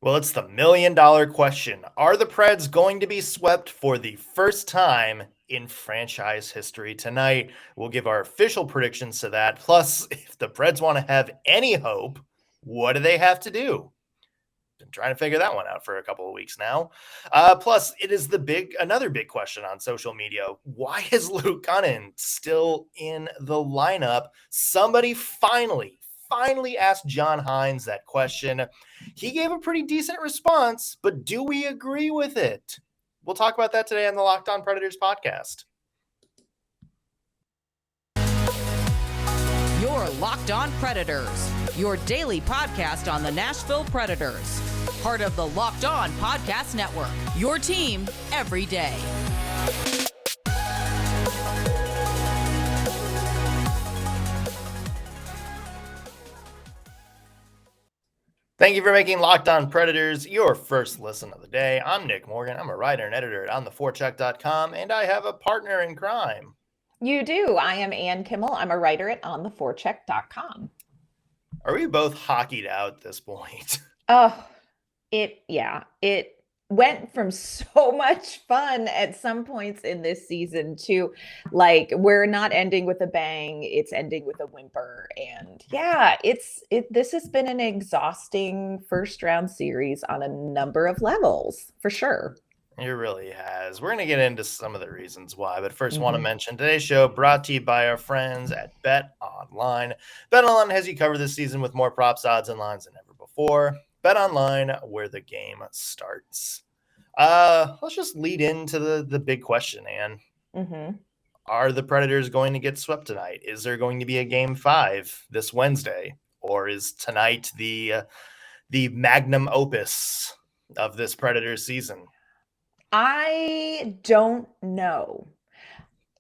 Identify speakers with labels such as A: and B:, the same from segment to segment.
A: Well, it's the million-dollar question. Are the Preds going to be swept for the first time in franchise history tonight? We'll give our official predictions to that. Plus, if the Preds want to have any hope, what do they have to do? Been trying to figure that one out for a couple of weeks now. Plus, it is another big question on social media. Why is Luke Kunin still in the lineup? Somebody finally asked John Hynes that question. He gave a pretty decent response, but do we agree with it? We'll talk about that today on the Locked On Predators podcast.
B: Your Locked On Predators, your daily podcast on the Nashville Predators. Part of the Locked On Podcast Network, your team every day.
A: Thank you for making Locked On Predators your first listen of the day. I'm Nick Morgan. I'm a writer and editor at ontheforecheck.com, and I have a partner in crime.
C: You do. I am Ann Kimmel. I'm a writer at ontheforecheck.com.
A: Are we both hockeyed out at this point?
C: Oh, it went from so much fun at some points in this season to like, we're not ending with a bang, it's ending with a whimper. And yeah, this has been an exhausting first round series on a number of levels, for sure.
A: It really has. We're going to get into some of the reasons why, but first, want to mention today's show brought to you by our friends at Bet Online. Bet Online has you covered this season with more props, odds, and lines than ever before. Bet Online, where the game starts. Let's just lead into the big question, Ann. Are the Predators going to get swept tonight? Is there going to be a Game 5 this Wednesday? Or is tonight the magnum opus of this Predators season?
C: I don't know.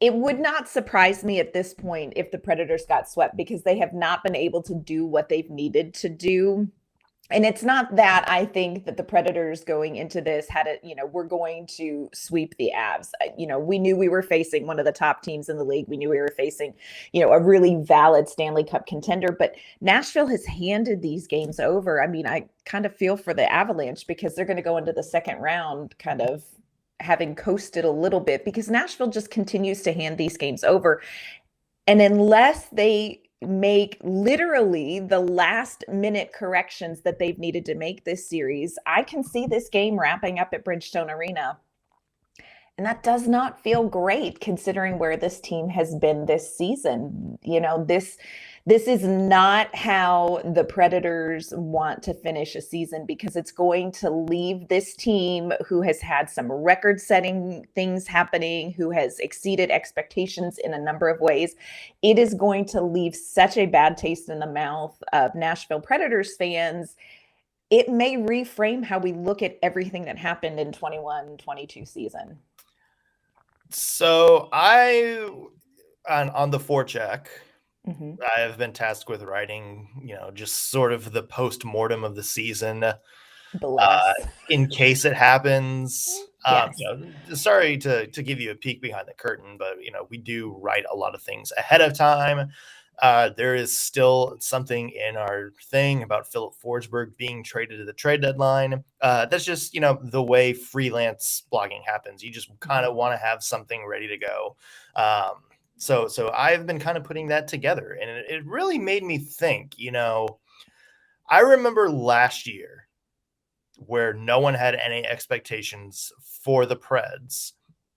C: It would not surprise me at this point if the Predators got swept because they have not been able to do what they've needed to do. And it's not that I think that the Predators going into this we're going to sweep the Avs. We knew we were facing one of the top teams in the league. We knew we were facing, a really valid Stanley Cup contender. But Nashville has handed these games over. I mean, I kind of feel for the Avalanche because they're going to go into the second round kind of having coasted a little bit because Nashville just continues to hand these games over. And unless they make literally the last minute corrections that they've needed to make this series, I can see this game wrapping up at Bridgestone Arena. And that does not feel great considering where this team has been this season. This is not how the Predators want to finish a season because it's going to leave this team who has had some record-setting things happening, who has exceeded expectations in a number of ways. It is going to leave such a bad taste in the mouth of Nashville Predators fans. It may reframe how we look at everything that happened in 21-22 season.
A: So on the forecheck, I have been tasked with writing, just sort of the post-mortem of the season in case it happens.
C: Yes.
A: Sorry to give you a peek behind the curtain, but, we do write a lot of things ahead of time. There is still something in our thing about Philip Forsberg being traded to the trade deadline. That's just, the way freelance blogging happens. You just kind of want to have something ready to go. So I've been kind of putting that together, and it really made me think, I remember last year where no one had any expectations for the Preds.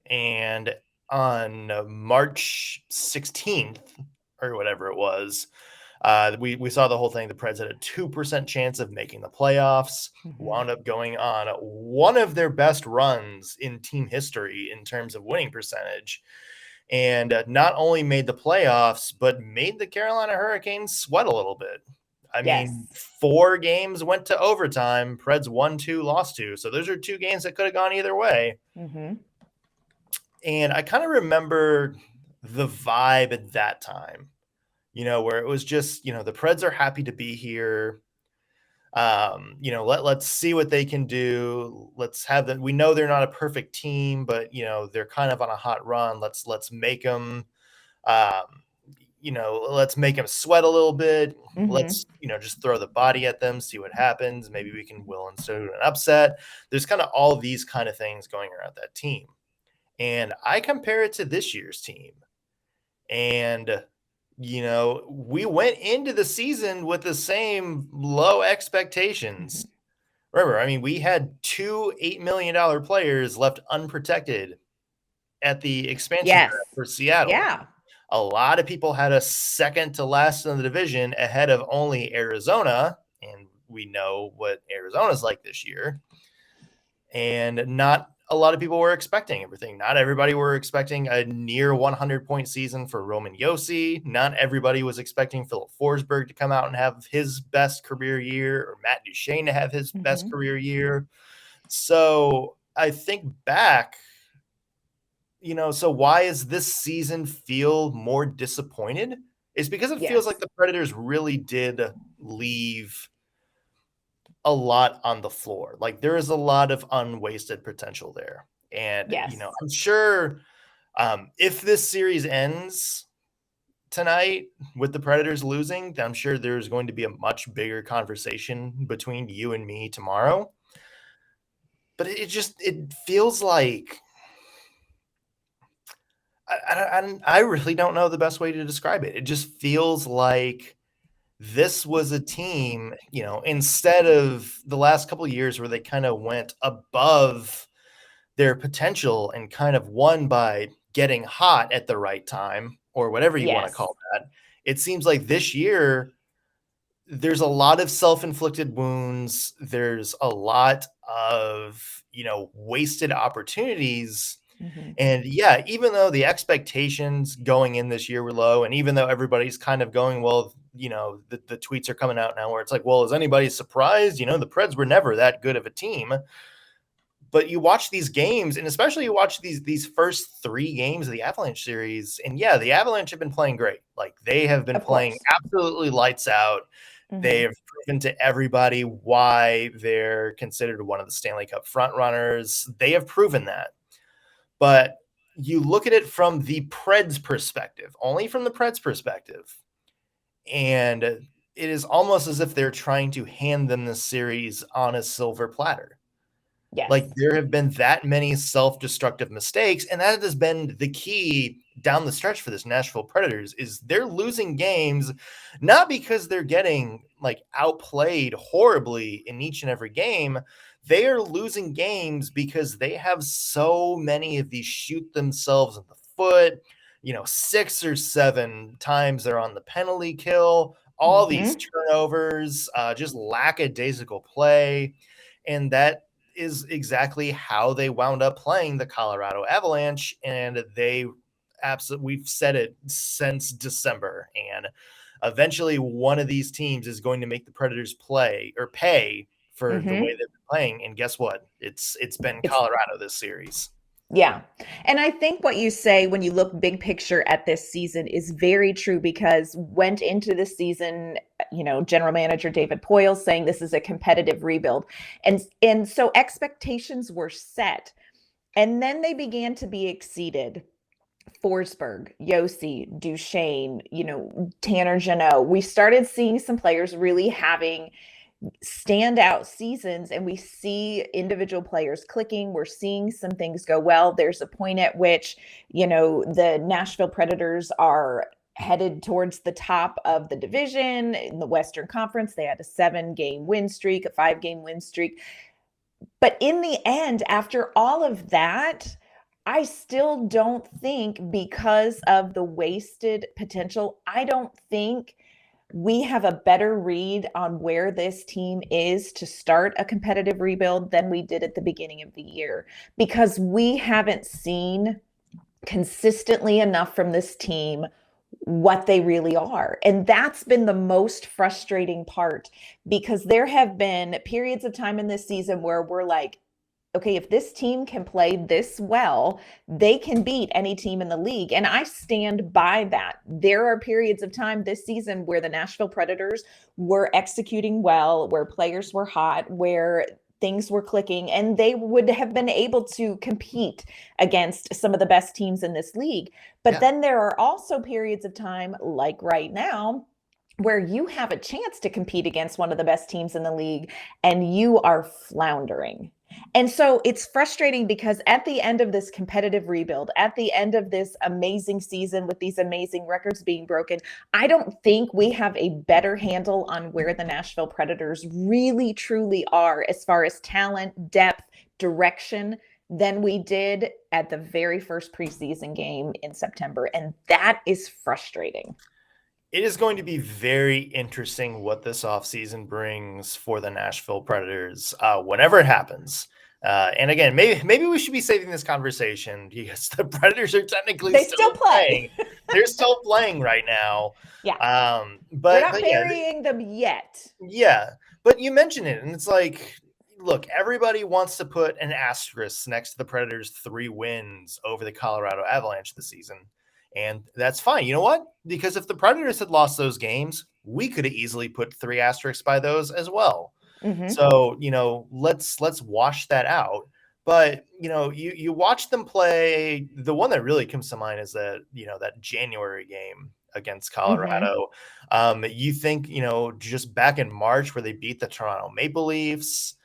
A: And on March 16th or whatever it was, we saw the whole thing. The Preds had a 2% chance of making the playoffs, wound up going on one of their best runs in team history in terms of winning percentage. And not only made the playoffs, but made the Carolina Hurricanes sweat a little bit. I mean, 4 games went to overtime. Preds won 2, lost 2. So those are 2 games that could have gone either way. And I kind of remember the vibe at that time, where it was just, the Preds are happy to be here. Let's see what they can do. Let's have them. We know they're not a perfect team, but they're kind of on a hot run. Let's make them, let's make them sweat a little bit.
C: Mhm.
A: Let's, just throw the body at them, see what happens. Maybe we can will instead of an upset. There's kind of all these kind of things going around that team. And I compare it to this year's team. And, we went into the season with the same low expectations. Remember, I mean, we had 2 $8 million players left unprotected at the expansion
C: Yes.
A: draft for Seattle.
C: Yeah.
A: A lot of people had us second to last in the division ahead of only Arizona. And we know what Arizona's like this year. And not a lot of people were expecting everything. Not everybody were expecting a near 100-point season for Roman Josi. Not everybody was expecting Philip Forsberg to come out and have his best career year, or Matt Duchene to have his best career year. So I think back, so why does this season feel more disappointed? It's because it feels like the Predators really did leave a lot on the floor. Like, there is a lot of unwasted potential there. And, I'm sure if this series ends tonight with the Predators losing, I'm sure there's going to be a much bigger conversation between you and me tomorrow. But it feels like I really don't know the best way to describe it. It just feels like this was a team, instead of the last couple of years where they kind of went above their potential and kind of won by getting hot at the right time, or whatever you want to call that. It seems like this year there's a lot of self-inflicted wounds. There's a lot of, wasted opportunities. And even though the expectations going in this year were low, and even though everybody's kind of going, well, the tweets are coming out now where it's like, well, is anybody surprised? The Preds were never that good of a team. But you watch these games, and especially you watch these first 3 games of the Avalanche series, and the Avalanche have been playing great. Like, they have been playing absolutely lights out. They have proven to everybody why they're considered one of the Stanley Cup frontrunners. They have proven that. But you look at it from the Preds perspective, only from the Preds perspective, and it is almost as if they're trying to hand them the series on a silver platter. Like, there have been that many self-destructive mistakes, and that has been the key down the stretch for this Nashville Predators, is they're losing games not because they're getting outplayed horribly in each and every game. They are losing games because they have so many of these shoot themselves in the foot, 6 or 7 times they're on the penalty kill, all these turnovers, just lackadaisical play. And that is exactly how they wound up playing the Colorado Avalanche. And we've said it since December. And eventually one of these teams is going to make the Predators pay for the way they've been playing. And guess what? It's been Colorado this series.
C: Yeah. And I think what you say when you look big picture at this season is very true, because went into the season, general manager David Poile saying this is a competitive rebuild. And so expectations were set, and then they began to be exceeded. Forsberg, Josi, Duchene, Tanner Jeannot. We started seeing some players really having standout seasons, and we see individual players clicking. We're seeing some things go well. There's a point at which, the Nashville Predators are headed towards the top of the division in the Western Conference. They had a 7-game win streak, a 5-game win streak. But in the end, after all of that, I still don't think, because of the wasted potential, I don't think we have a better read on where this team is to start a competitive rebuild than we did at the beginning of the year, because we haven't seen consistently enough from this team what they really are. And that's been the most frustrating part, because there have been periods of time in this season where we're like, okay, if this team can play this well, they can beat any team in the league. And I stand by that. There are periods of time this season where the Nashville Predators were executing well, where players were hot, where things were clicking and they would have been able to compete against some of the best teams in this league. But then there are also periods of time, like right now, where you have a chance to compete against one of the best teams in the league and you are floundering. And so it's frustrating because at the end of this competitive rebuild, at the end of this amazing season with these amazing records being broken, I don't think we have a better handle on where the Nashville Predators really, truly are as far as talent, depth, direction than we did at the very first preseason game in September. And that is frustrating.
A: It is going to be very interesting what this offseason brings for the Nashville Predators whenever it happens. And again, maybe we should be saving this conversation because the Predators are technically still playing. They're still playing right now.
C: Yeah.
A: But
C: we're not burying them yet.
A: Yeah. But you mentioned it, and it's like, look, everybody wants to put an asterisk next to the Predators' 3 wins over the Colorado Avalanche this season. And that's fine. You know what? Because if the Predators had lost those games, we could have easily put 3 asterisks by those as well.
C: Mm-hmm.
A: So, let's wash that out. But, you watch them play. The one that really comes to mind is that January game against Colorado.
C: Mm-hmm.
A: You think, just back in March where they beat the Toronto Maple Leafs.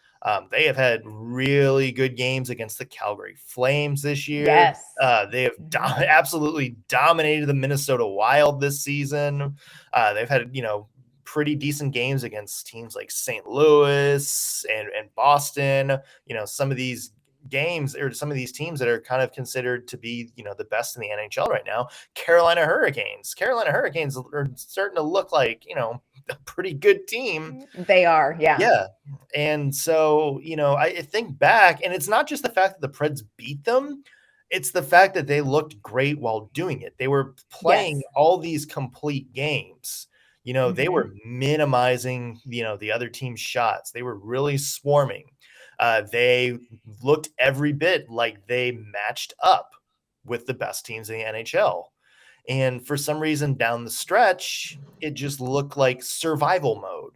A: They have had really good games against the Calgary Flames this year.
C: Yes.
A: They have absolutely dominated the Minnesota Wild this season. They've had, pretty decent games against teams like St. Louis and Boston. Some of these games or some of these teams that are kind of considered to be, the best in the NHL right now. Carolina Hurricanes are starting to look like, a pretty good team.
C: They are. Yeah.
A: Yeah. And so, I think back, and it's not just the fact that the Preds beat them. It's the fact that they looked great while doing it. They were playing all these complete games. They were minimizing, the other team's shots. They were really swarming. They looked every bit like they matched up with the best teams in the NHL. And for some reason down the stretch, it just looked like survival mode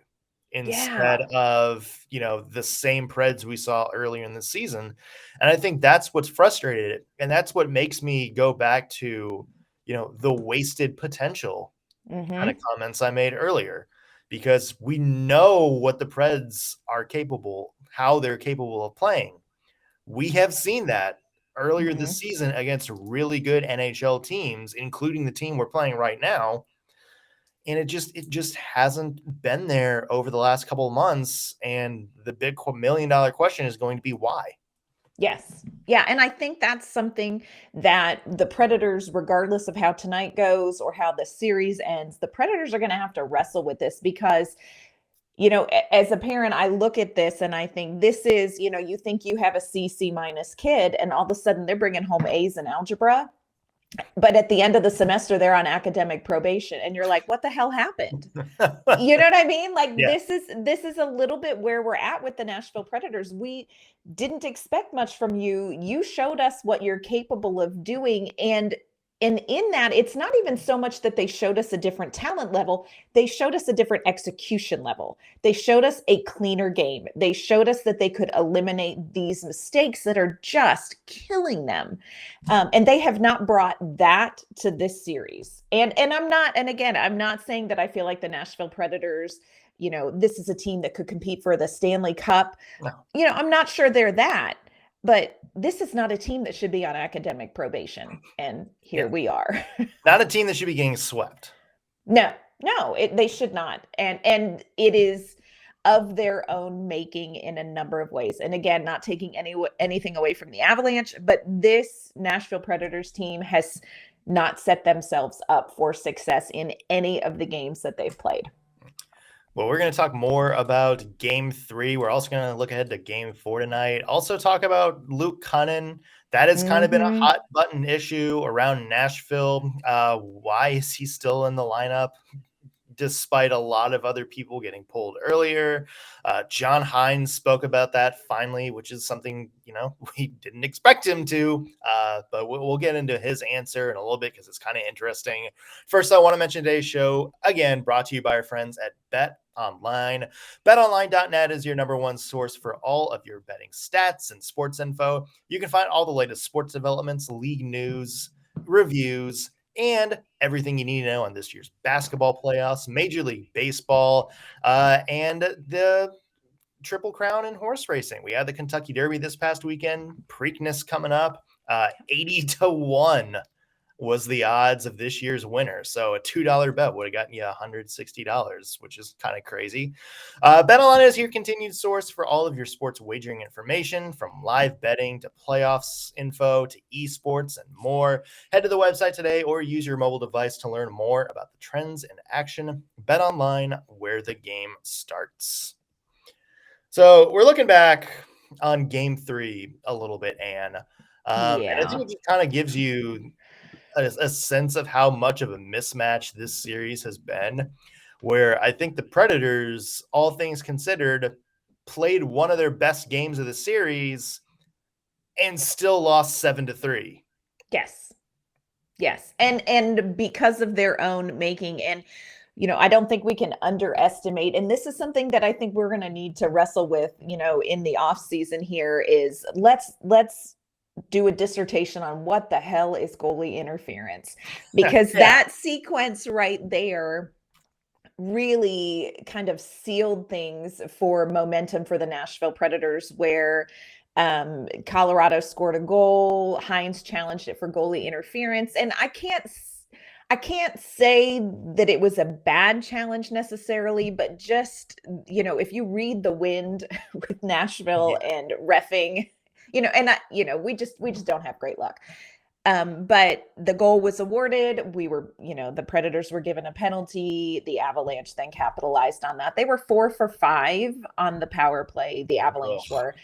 A: instead of, the same Preds we saw earlier in the season. And I think that's what's frustrated. And that's what makes me go back to, the wasted potential kind of comments I made earlier, because we know what the Preds are capable, how they're capable of playing. We have seen that earlier this season against really good NHL teams, including the team we're playing right now. And it just hasn't been there over the last couple of months. And the big $1 million question is going to be why.
C: Yes. Yeah. And I think that's something that the Predators, regardless of how tonight goes or how the series ends, the Predators are going to have to wrestle with this because, as a parent, I look at this and I think this is, you think you have a C minus kid and all of a sudden they're bringing home A's in algebra. But at the end of the semester, they're on academic probation. And you're like, what the hell happened? You know what I mean? Like, this is a little bit where we're at with the Nashville Predators. We didn't expect much from you. You showed us what you're capable of doing. And in that, it's not even so much that they showed us a different talent level. They showed us a different execution level. They showed us a cleaner game. They showed us that they could eliminate these mistakes that are just killing them. And they have not brought that to this series. And I'm not saying that I feel like the Nashville Predators, this is a team that could compete for the Stanley Cup. No. I'm not sure they're that. But this is not a team that should be on academic probation. And here we are.
A: Not a team that should be getting swept.
C: No, they should not. And it is of their own making in a number of ways. And again, not taking anything away from the Avalanche, but this Nashville Predators team has not set themselves up for success in any of the games that they've played.
A: Well, we're going to talk more about Game 3. We're also going to look ahead to Game 4 tonight. Also talk about Luke Kunin. That has kind of been a hot button issue around Nashville. Why is he still in the lineup? despite a lot of other people getting pulled earlier. John Hynes spoke about that finally, which is something, we didn't expect him to, but we'll get into his answer in a little bit because it's kind of interesting. First, I want to mention today's show, again, brought to you by our friends at Bet Online. BetOnline.net is your number one source for all of your betting stats and sports info. You can find all the latest sports developments, league news, reviews, and everything you need to know on this year's basketball playoffs, Major League Baseball, and the Triple Crown in horse racing. We had the Kentucky Derby this past weekend, Preakness coming up, 80-1 was the odds of this year's winner. So a $2 bet would have gotten you $160, which is kind of crazy. BetOnline is your continued source for all of your sports wagering information, from live betting to playoffs info to esports and more. Head to the website today or use your mobile device to learn more about the trends in action. BetOnline, where the game starts. So we're looking back on Game 3 a little bit, Anne. And I think it just kind of gives you a sense of how much of a mismatch this series has been, where I think the Predators, all things considered, played one of their best games of the series and still lost 7-3.
C: Yes. And because of their own making. And, I don't think we can underestimate. And this is something that I think we're going to need to wrestle with, in the off season here is let's do a dissertation on what the hell is goalie interference, because that sequence right there really kind of sealed things for momentum for the Nashville Predators, where Colorado scored a goal. Hynes challenged it for goalie interference. And I can't say that it was a bad challenge necessarily, but just, if you read the wind with Nashville and reffing, we just don't have great luck. But the goal was awarded. We were, the Predators were given a penalty. The Avalanche then capitalized on that. They were 4 for 5 on the power play. The Avalanche were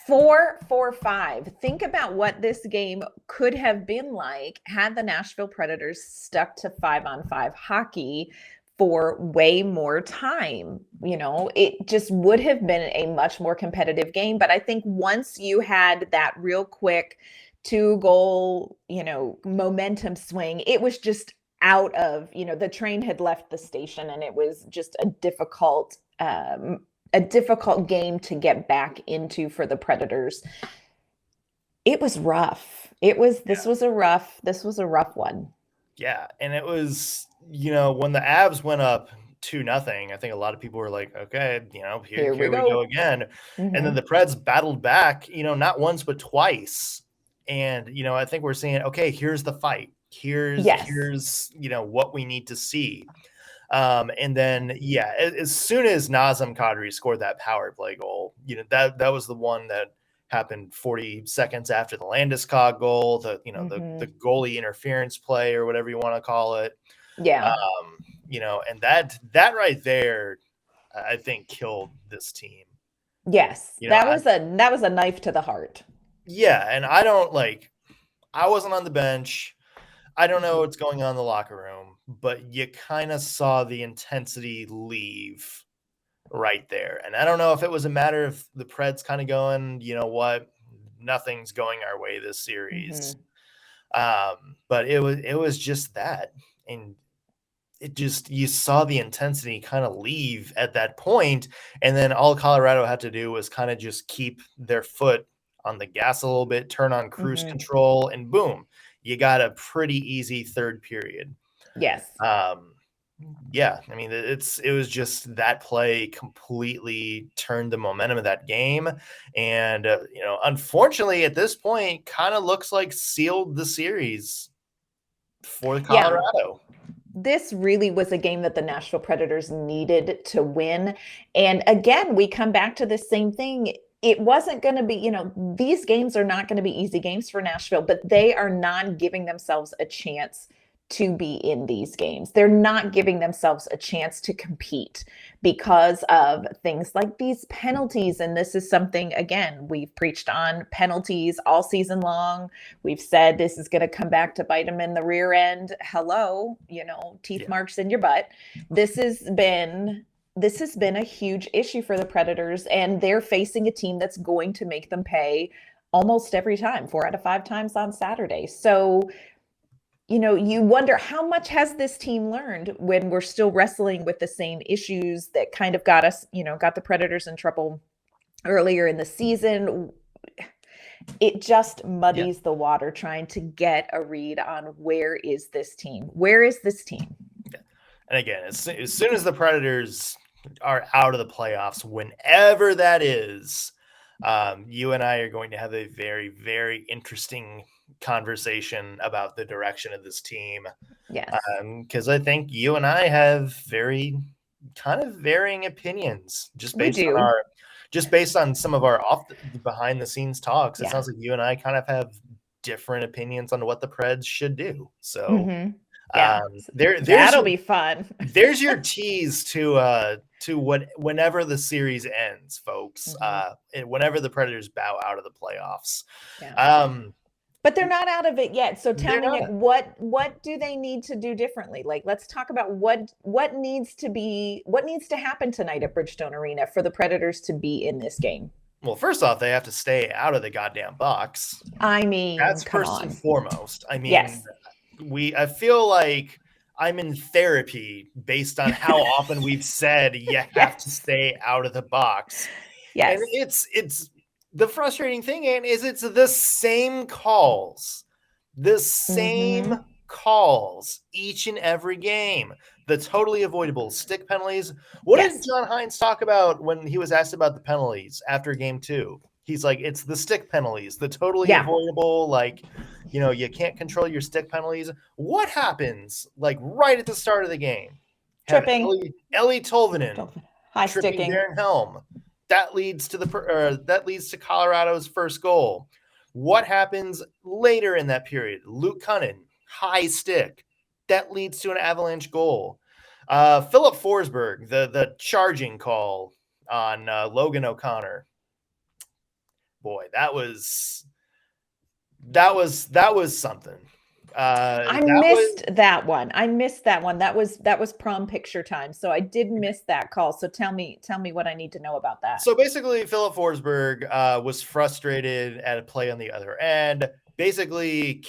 C: 4 for 5. Think about what this game could have been like had the Nashville Predators stuck to 5-on-5 hockey for way more time. It just would have been a much more competitive game. But I think once you had that real quick 2-goal, momentum swing, it was just out of, the train had left the station, and it was just a difficult game to get back into for the Predators. It was rough. This was a rough one.
A: Yeah. And it was, when the Avs went up 2-0, I think a lot of people were like, okay, here we go again. Mm-hmm. And then the Preds battled back, not once, but twice. And, I think we're saying, okay, here's the fight. Here's what we need to see. And then, as soon as Nazem Kadri scored that power play goal, that was the one that happened 40 seconds after the Landeskog goal, the goalie interference play, or whatever you want to call it.
C: Yeah.
A: And that right there, I think, killed this team.
C: Yes. That was a knife to the heart.
A: Yeah. And I wasn't on the bench. I don't know what's going on in the locker room, but you kind of saw the intensity leave right there. And I don't know if it was a matter of the Preds kind of going, nothing's going our way this series. But it was just that. And it just, you saw the intensity kind of leave at that point. And then all Colorado had to do was kind of just keep their foot on the gas a little bit, turn on cruise control, and boom, you got a pretty easy third period.
C: Yes.
A: Yeah. I mean, it was just that play completely turned the momentum of that game. And, unfortunately at this point kind of looks like sealed the series for Colorado. Yeah.
C: This really was a game that the Nashville Predators needed to win. And again, we come back to the same thing. It wasn't going to be, these games are not going to be easy games for Nashville, but they are not giving themselves a chance to be in these games. They're not giving themselves a chance to compete because of things like these penalties. And this is something, again, we've preached on penalties all season long. We've said this is going to come back to bite them in the rear end. Hello, teeth marks in your butt. This has been a huge issue for the Predators, and they're facing a team that's going to make them pay almost every time, 4 out of 5 times on Saturday. So you wonder how much has this team learned when we're still wrestling with the same issues that kind of got the Predators in trouble earlier in the season. It just muddies the water trying to get a read on where is this team? Where is this team?
A: And again, as soon as the Predators are out of the playoffs, whenever that is, you and I are going to have a very, very interesting conversation about the direction of this team.
C: Yes.
A: Because I think you and I have very kind of varying opinions just based on some of our behind the scenes talks. It sounds like you and I kind of have different opinions on what the Preds should do. So
C: that'll be fun.
A: There's your tease to whenever the series ends, folks. Whenever the Predators bow out of the playoffs.
C: But they're not out of it yet. So tell me, Nick, what do they need to do differently? Like, let's talk about what needs to happen tonight at Bridgestone Arena for the Predators to be in this game.
A: Well, first off, they have to stay out of the goddamn box.
C: I mean,
A: that's first and foremost. I mean,
C: yes.
A: I feel like I'm in therapy based on how often we've said you have to stay out of the box.
C: Yes.
A: And it's the frustrating thing is it's the same calls. Each and every game. The totally avoidable stick penalties. What did John Hynes talk about when he was asked about the penalties after game 2? He's like, it's the stick penalties, the totally avoidable, like, you can't control your stick penalties. What happens, like, right at the start of the game?
C: Tripping.
A: Ellie Tolvanen.
C: High sticking.
A: Darren Helm. That leads to Colorado's first goal. What happens later in that period? Luke Kunin, high stick. That leads to an Avalanche goal. Philip Forsberg, the charging call on Logan O'Connor. Boy, that was something.
C: I missed that one. That was prom picture time. So I did miss that call. So tell me what I need to know about that.
A: So basically, Philip Forsberg was frustrated at a play on the other end. Basically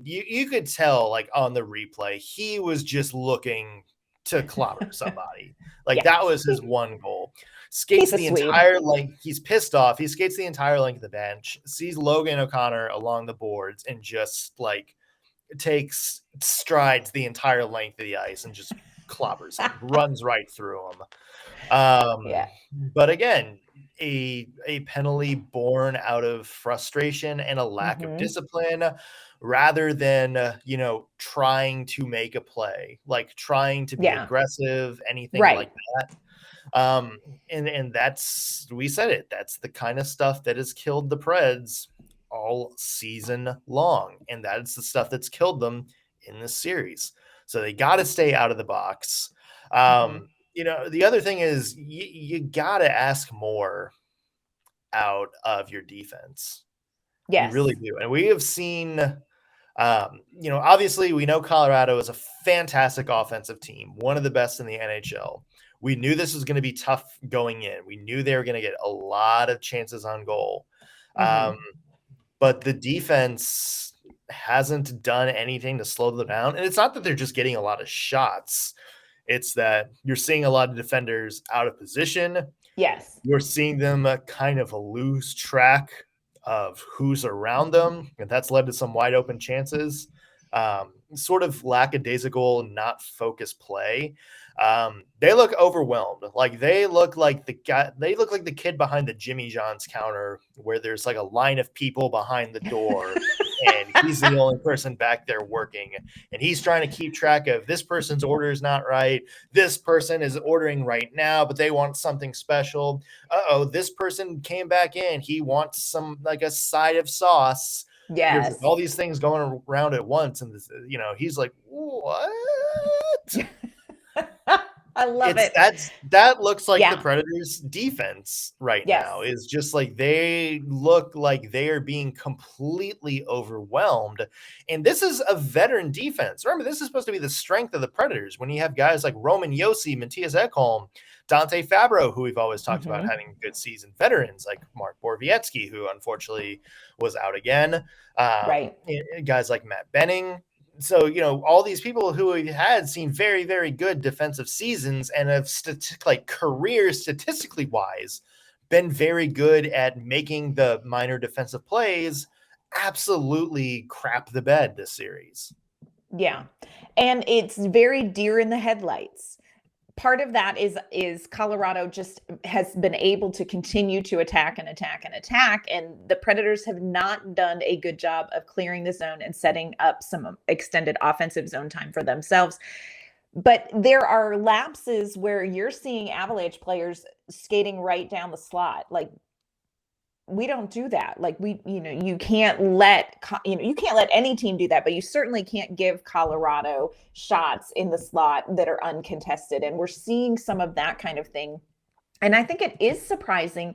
A: you could tell, like, on the replay, he was just looking to clobber somebody. That was his one goal. Skates the entire length. He's pissed off. He skates the entire length of the bench, sees Logan O'Connor along the boards, and just takes strides the entire length of the ice and just clobbers him, runs right through him. But again, a penalty born out of frustration and a lack of discipline, rather than trying to make a play, like trying to be aggressive, anything like that. And that's, we said it, that's the kind of stuff that has killed the Preds all season long, and that's the stuff that's killed them in this series. So they got to stay out of the box. The other thing is you got to ask more out of your defense.
C: Yes,
A: you really do. And we have seen obviously we know Colorado is a fantastic offensive team, one of the best in the NHL. We knew this was going to be tough going in. We knew they were going to get a lot of chances on goal. But the defense hasn't done anything to slow them down. And it's not that they're just getting a lot of shots. It's that you're seeing a lot of defenders out of position.
C: Yes.
A: You're seeing them kind of lose track of who's around them. And that's led to some wide open chances. Sort of lackadaisical, not focused play. They look overwhelmed. Like they look like the kid behind the Jimmy John's counter where there's like a line of people behind the door and he's the only person back there working, and he's trying to keep track of this person's order is not right. This person is ordering right now, but they want something special. This person came back in. He wants some, like, a side of sauce. There's like
C: Yes.
A: all these things going around at once, and this, he's like, what?
C: I love it.
A: That looks like the
C: Yeah.
A: Predators defense right
C: Yes.
A: now is just like they look like they are being completely overwhelmed. And this is a veteran defense. Remember, this is supposed to be the strength of the Predators when you have guys like Roman Josi, Matthias Ekholm, Dante Fabro, who we've always talked about having a good season, veterans like Mark Borowiecki, who unfortunately was out again.
C: Right.
A: Guys like Matt Benning. So, all these people who had seen very, very good defensive seasons and have career statistically wise been very good at making the minor defensive plays absolutely crap the bed this series.
C: Yeah. And it's very deer in the headlights. Part of that is Colorado just has been able to continue to attack and attack and attack, and the Predators have not done a good job of clearing the zone and setting up some extended offensive zone time for themselves. But there are lapses where you're seeing Avalanche players skating right down the slot. Like, we don't do that. Like, you can't let any team do that, but you certainly can't give Colorado shots in the slot that are uncontested. And we're seeing some of that kind of thing. And I think it is surprising,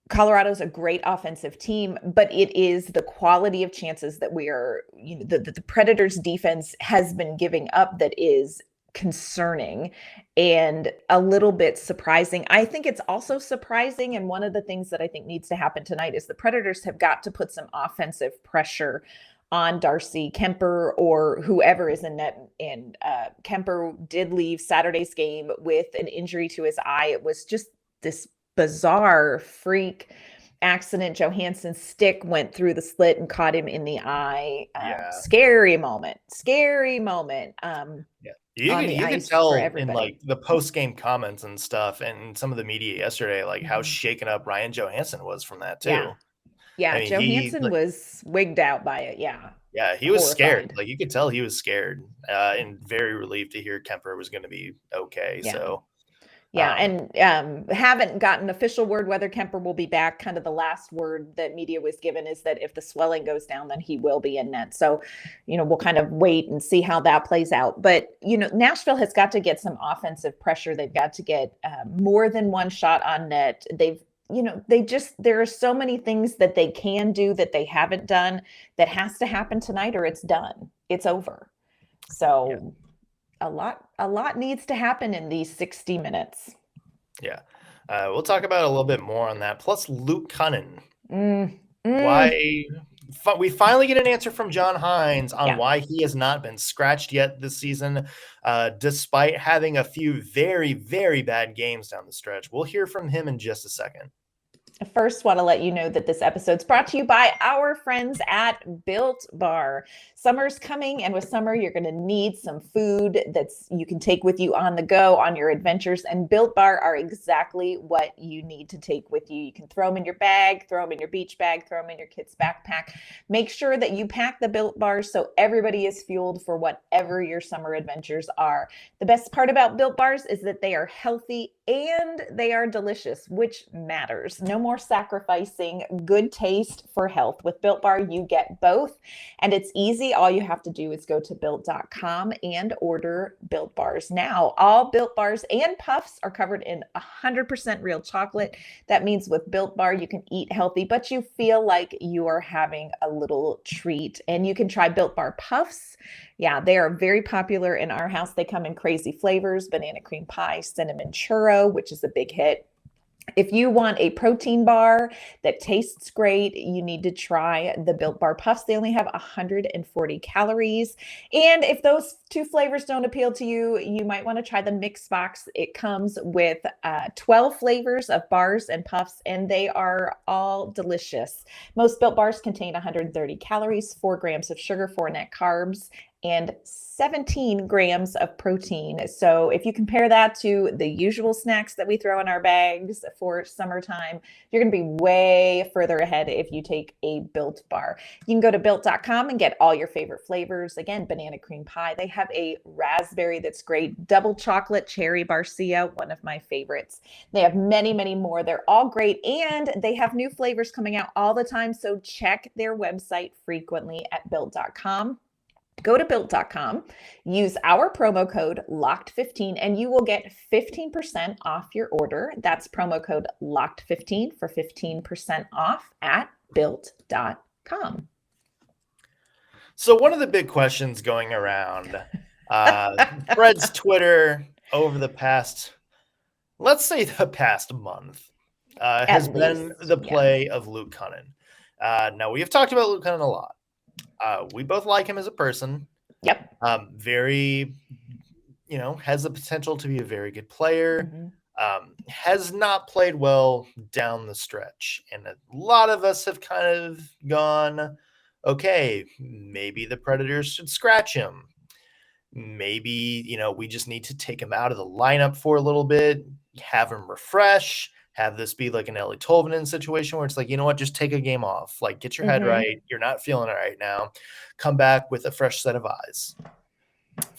C: Colorado's a great offensive team, but it is the quality of chances that the Predators defense has been giving up that is concerning and a little bit surprising. I think it's also surprising, and one of the things that I think needs to happen tonight is the Predators have got to put some offensive pressure on Darcy Kuemper or whoever is in net. And Kuemper did leave Saturday's game with an injury to his eye. It was just this bizarre freak accident. Johansson's stick went through the slit and caught him in the eye. Scary moment.
A: You can tell in like the post-game comments and stuff and some of the media yesterday, like how shaken up Ryan Johansson was from that too.
C: Yeah. I mean, Johansson was wigged out by it.
A: Yeah, he was scared. Like, you could tell he was scared and very relieved to hear Kuemper was going to be okay.
C: Yeah.
A: So
C: and haven't gotten official word whether Kuemper will be back. Kind of the last word that media was given is that if the swelling goes down, then he will be in net. So, we'll kind of wait and see how that plays out. But, Nashville has got to get some offensive pressure. They've got to get more than one shot on net. There are so many things that they can do that they haven't done that has to happen tonight or it's done. It's over. So a lot needs to happen in these 60 minutes.
A: Yeah. We'll talk about a little bit more on that. Plus Luke Kunin. Why we finally get an answer from John Hynes on why he has not been scratched yet this season, despite having a few very, very bad games down the stretch. We'll hear from him in just a second.
C: First, want to let you know that this episode's brought to you by our friends at Built Bar. Summer's coming, and with summer, you're going to need some food you can take with you on the go, on your adventures, and Built Bar are exactly what you need to take with you. You can throw them in your bag, throw them in your beach bag, throw them in your kid's backpack. Make sure that you pack the Built Bars so everybody is fueled for whatever your summer adventures are. The best part about Built Bars is that they are healthy and they are delicious, which matters. No more sacrificing good taste for health. With Built Bar, you get both, and it's easy. All you have to do is go to built.com and order Built Bars now. All Built Bars and Puffs are covered in 100% real chocolate. That means with Built Bar, you can eat healthy, but you feel like you are having a little treat. And you can try Built Bar Puffs. Yeah, they are very popular in our house. They come in crazy flavors: banana cream pie, cinnamon churro, which is a big hit. If you want a protein bar that tastes great, you need to try the Built Bar Puffs. They only have 140 calories. And if those two flavors don't appeal to you, you might want to try the mix box. It comes with 12 flavors of bars and puffs, and they are all delicious. Most Built Bars contain 130 calories, 4 grams of sugar, 4 net carbs, and 17 grams of protein. So if you compare that to the usual snacks that we throw in our bags for summertime, you're going to be way further ahead if you take a Built bar. You can go to built.com and get all your favorite flavors. Again, banana cream pie. They have a raspberry that's great. Double chocolate cherry barcia, one of my favorites. They have many, many more. They're all great. And they have new flavors coming out all the time. So check their website frequently at built.com. Go to built.com, use our promo code LOCKED15, and you will get 15% off your order. That's promo code LOCKED15 for 15% off at built.com.
A: So one of the big questions going around Preds Twitter over the past, let's say the past month, has been the play of Luke Kunin. Now, we have talked about Luke Kunin a lot. We both like him as a person.
C: Yep.
A: Very, has the potential to be a very good player.
C: Mm-hmm.
A: Has not played well down the stretch. And a lot of us have kind of gone, okay, maybe the Predators should scratch him. Maybe, we just need to take him out of the lineup for a little bit, have him refresh. Have this be like an Eeli Tolvanen situation where it's like, you know what, just take a game off. Like, get your head right. You're not feeling it right now. Come back with a fresh set of eyes.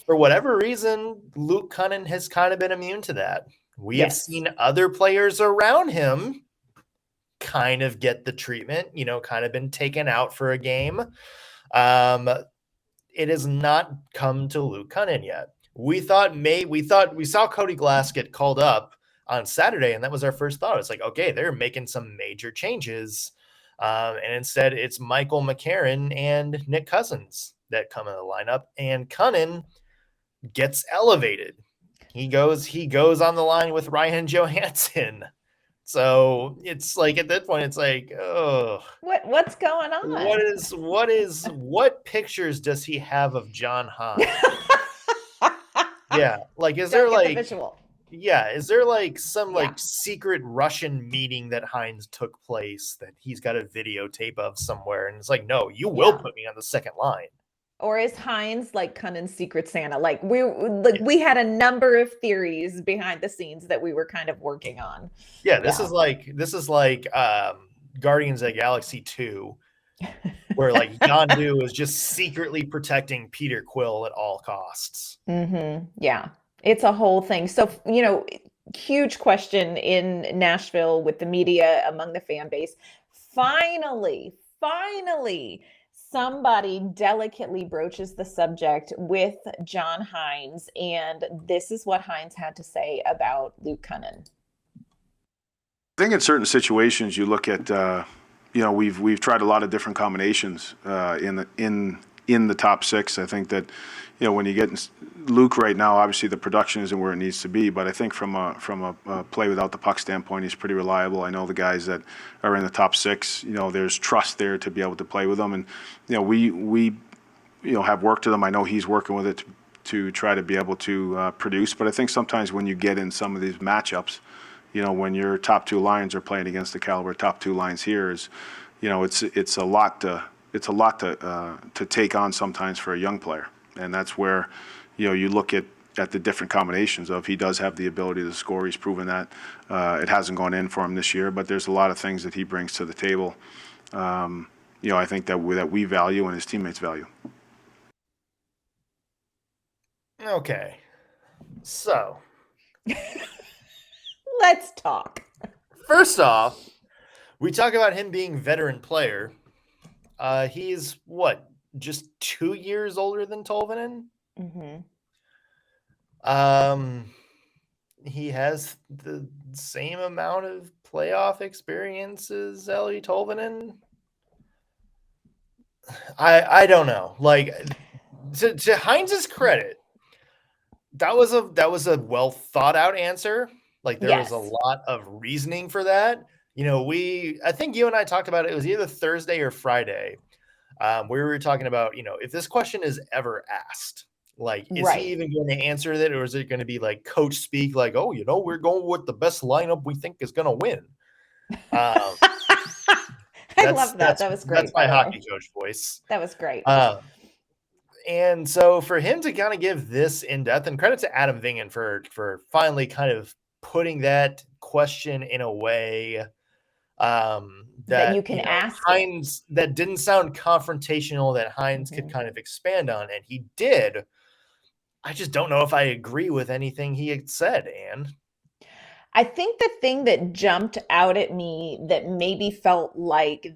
A: For whatever reason, Luke Kunin has kind of been immune to that. We have seen other players around him kind of get the treatment, kind of been taken out for a game. It has not come to Luke Kunin yet. We thought we saw Cody Glass get called up on Saturday, and that was our first thought. It's like, okay, they're making some major changes. And instead, it's Michael McCarron and Nick Cousins that come in the lineup, and Kunin gets elevated. He goes on the line with Ryan Johansson. So it's like, at that point, it's like, oh,
C: what's going on?
A: What pictures does he have of John Hynes? Yeah, like, is there like
C: the visual?
A: Yeah, is there like some like secret Russian meeting that Hynes took place that he's got a videotape of somewhere? And it's like, no, you will put me on the second line.
C: Or is Hynes like Kunin's Secret Santa? Like, we had a number of theories behind the scenes that we were kind of working on.
A: Yeah, this is like Guardians of the Galaxy 2, where like Yondu is just secretly protecting Peter Quill at all costs.
C: Mm-hmm. Yeah. It's a whole thing. So, huge question in Nashville with the media, among the fan base. Finally, somebody delicately broaches the subject with John Hynes, and this is what Hynes had to say about Luke Kunin.
D: I think in certain situations you look at, we've tried a lot of different combinations in the top six. I think that, when you get Luke right now, obviously the production isn't where it needs to be, but I think from a play without the puck standpoint, he's pretty reliable. I know the guys that are in the top six, there's trust there to be able to play with them, and we have worked with them. I know he's working with it to try to be able to produce, but I think sometimes when you get in some of these matchups, when your top two lines are playing against the caliber top two lines here, is it's a lot to take on sometimes for a young player. And that's where, you look at the different combinations of, he does have the ability to score. He's proven that. It hasn't gone in for him this year, but there's a lot of things that he brings to the table, I think that we value and his teammates value.
A: Okay. So.
C: Let's talk.
A: First off, we talk about him being veteran player. He's what? Just 2 years older than Tolvanen.
C: Mm-hmm.
A: He has the same amount of playoff experience as Eeli Tolvanen. I don't know. Like, to Hynes' credit, that was a well thought out answer. Like, there was a lot of reasoning for that. I think you and I talked about it. It was either Thursday or Friday. We were talking about, if this question is ever asked, like, is he even going to answer that? Or is it going to be like coach speak, like, oh, we're going with the best lineup we think is going to win.
C: I love that. That was great.
A: That's my hockey coach voice.
C: That was great.
A: And so for him to kind of give this in depth, and credit to Adam Vingen for finally kind of putting that question in a way
C: That you
A: that
C: can ask it.
A: Hynes, that didn't sound confrontational, that Hynes could kind of expand on, and he did. I just don't know if I agree with anything he had said, Anne.
C: I think the thing that jumped out at me that maybe felt like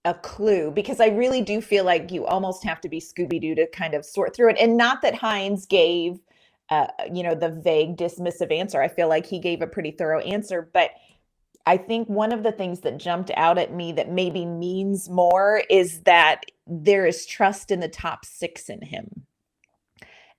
C: a clue, because I really do feel like you almost have to be Scooby-Doo to kind of sort through it. And not that Hynes gave, the vague, dismissive answer. I feel like he gave a pretty thorough answer, but I think one of the things that jumped out at me that maybe means more is that there is trust in the top six in him.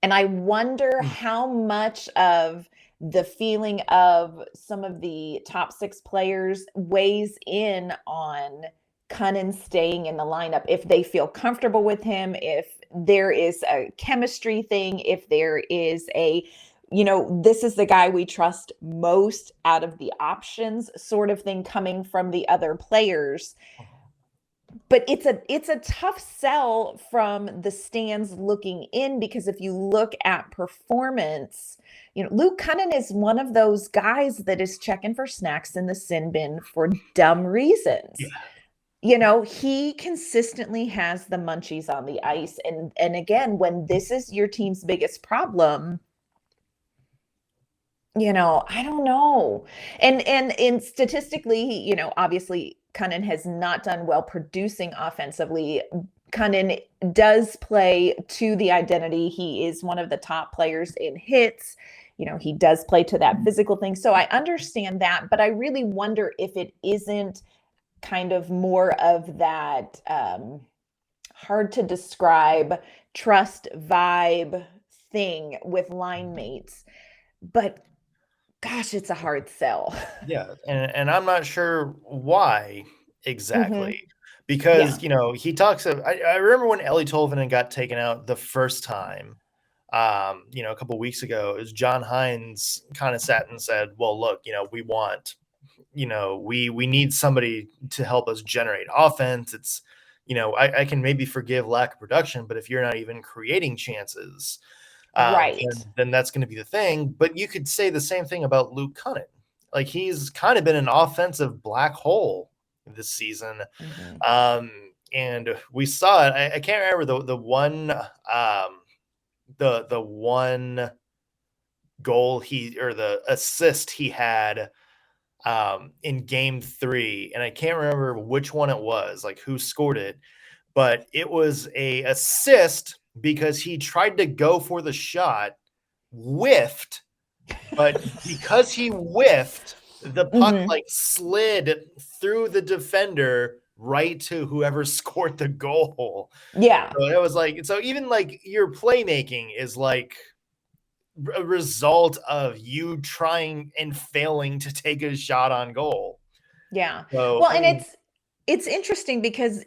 C: And I wonder how much of the feeling of some of the top six players weighs in on Kunin staying in the lineup, if they feel comfortable with him, if there is a chemistry thing, if there is a, this is the guy we trust most out of the options sort of thing coming from the other players. But it's a tough sell from the stands looking in, because if you look at performance, Luke Kunin is one of those guys that is checking for snacks in the sin bin for dumb reasons.
A: Yeah.
C: He consistently has the munchies on the ice. And again, when this is your team's biggest problem, I don't know. And statistically, obviously Kunin has not done well producing offensively. Kunin does play to the identity. He is one of the top players in hits. He does play to that physical thing. So I understand that, but I really wonder if it isn't kind of more of that hard to describe trust vibe thing with line mates. But gosh, it's a hard sell.
A: Yeah, and I'm not sure why exactly,
C: Yeah.
A: because he talks of. I remember when Ellie Tolvanen got taken out the first time, a couple weeks ago. Is John Hynes kind of sat and said, "Well, look, we want, we need somebody to help us generate offense. It's, I can maybe forgive lack of production, but if you're not even creating chances."
C: Right.
A: Then that's going to be the thing. But you could say the same thing about Luke Kunin. Like, he's kind of been an offensive black hole this season. And we saw it. I can't remember the one the one goal the assist he had in game 3, and I can't remember which one it was, like who scored it, but it was a assist because he tried to go for the shot, whiffed, but because he whiffed, the puck like slid through the defender right to whoever scored the goal.
C: Yeah.
A: So it was like, so even like your playmaking is like a result of you trying and failing to take a shot on goal.
C: Yeah.
A: So,
C: Well, and it's interesting because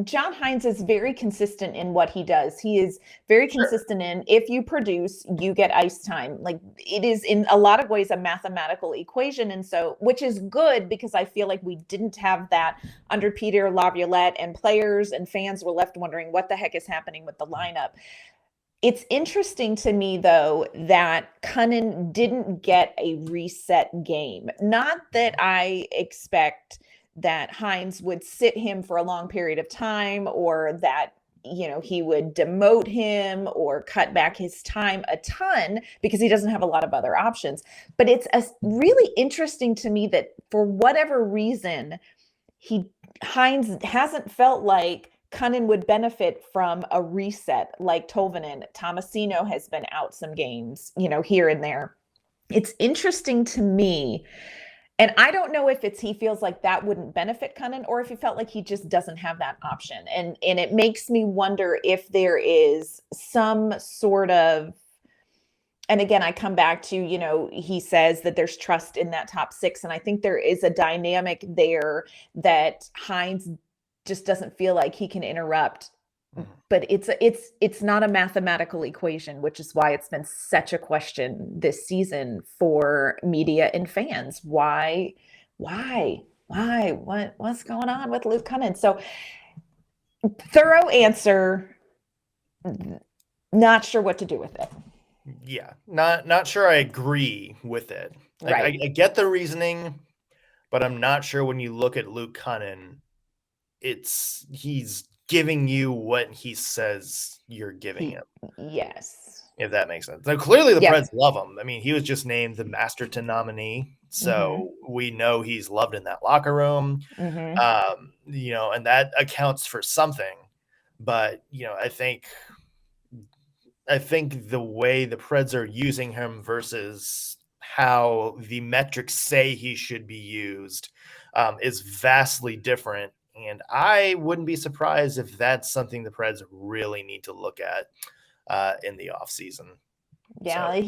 C: John Hynes is very consistent in what he does. He is very consistent in, if you produce, you get ice time. Like, it is in a lot of ways a mathematical equation. And so, which is good, because I feel like we didn't have that under Peter Laviolette, and players and fans were left wondering what the heck is happening with the lineup. It's interesting to me, though, that Kunin didn't get a reset game. Not that I expect that Hynes would sit him for a long period of time, or that, he would demote him or cut back his time a ton, because he doesn't have a lot of other options. But it's really interesting to me that for whatever reason, Hynes hasn't felt like Kunin would benefit from a reset like Tolvanen. Tomasino has been out some games, here and there. It's interesting to me. And I don't know if he feels like that wouldn't benefit Kunin, or if he felt like he just doesn't have that option. And it makes me wonder if there is some sort of, and again, I come back to, he says that there's trust in that top six. And I think there is a dynamic there that Hynes just doesn't feel like he can interrupt. But it's not a mathematical equation, which is why it's been such a question this season for media and fans. Why, what's going on with Luke Kunin? So, thorough answer, Not sure what to do with it.
A: Yeah, not sure I agree with it. Like,
C: Right.
A: I get the reasoning, but I'm not sure when you look at Luke Kunin, he's giving you what he says you're giving him,
C: Yes.
A: if that makes sense. Now, clearly the
C: Yep.
A: Preds love him. I mean, he was just named the Masterton nominee, so we know he's loved in that locker room. And that accounts for something. But, I think the way the Preds are using him versus how the metrics say he should be used is vastly different. And I wouldn't be surprised if that's something the Preds really need to look at in the offseason.
C: Yeah,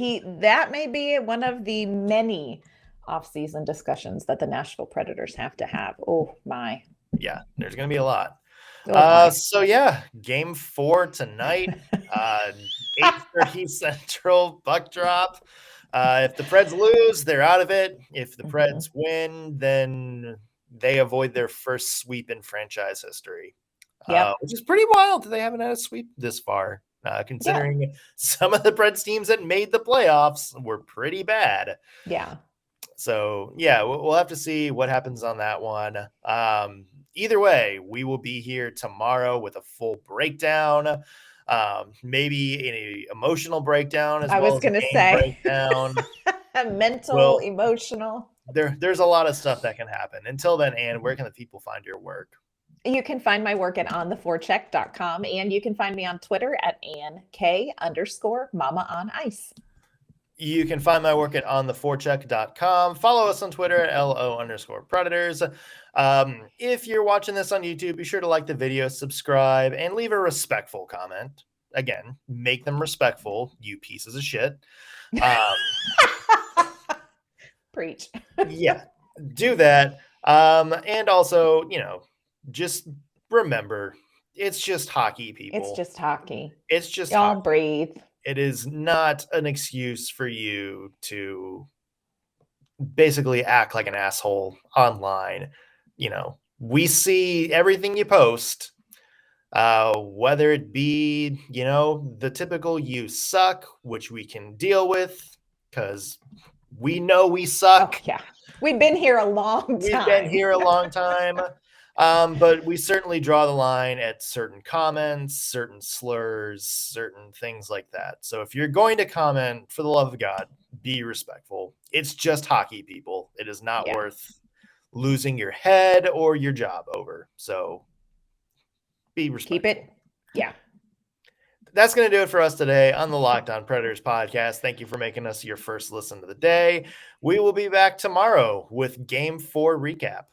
C: that may be one of the many off-season discussions that the Nashville Predators have to have. Oh my.
A: Yeah, there's going to be a lot.
C: Oh,
A: So yeah, game 4 tonight, 8:30 Central, puck drop. If the Preds lose, they're out of it. If the Preds win, then they avoid their first sweep in franchise history, which is pretty wild that they haven't had a sweep this far, considering some of the Preds teams that made the playoffs were pretty bad.
C: Yeah.
A: So yeah, we'll have to see what happens on that one. Either way, we will be here tomorrow with a full breakdown, maybe an emotional breakdown as well as a game breakdown.
C: Mental, emotional.
A: There's a lot of stuff that can happen. Until then, Ann, where can the people find your work?
C: You can find my work at ontheforecheck.com, and you can find me on Twitter at AnnK_Mama on Ice.
A: You can find my work at ontheforecheck.com. Follow us on Twitter at LO_Predators. If you're watching this on YouTube, be sure to like the video, subscribe, and leave a respectful comment. Again, make them respectful, you pieces of shit.
C: Preach.
A: Yeah, do that. And also, just remember, it's just hockey, people.
C: It's just hockey.
A: It's just
C: y'all breathe.
A: It is not an excuse for you to basically act like an asshole online. We see everything you post, whether it be, the typical you suck, which we can deal with because we know we suck.
C: Oh, yeah. We've been here a long time.
A: But we certainly draw the line at certain comments, certain slurs, certain things like that. So if you're going to comment, for the love of God, be respectful. It's just hockey, people. It is not worth losing your head or your job over. So be respectful.
C: Keep it. Yeah.
A: That's going to do it for us today on the Locked On Predators podcast. Thank you for making us your first listen of the day. We will be back tomorrow with Game 4 recap.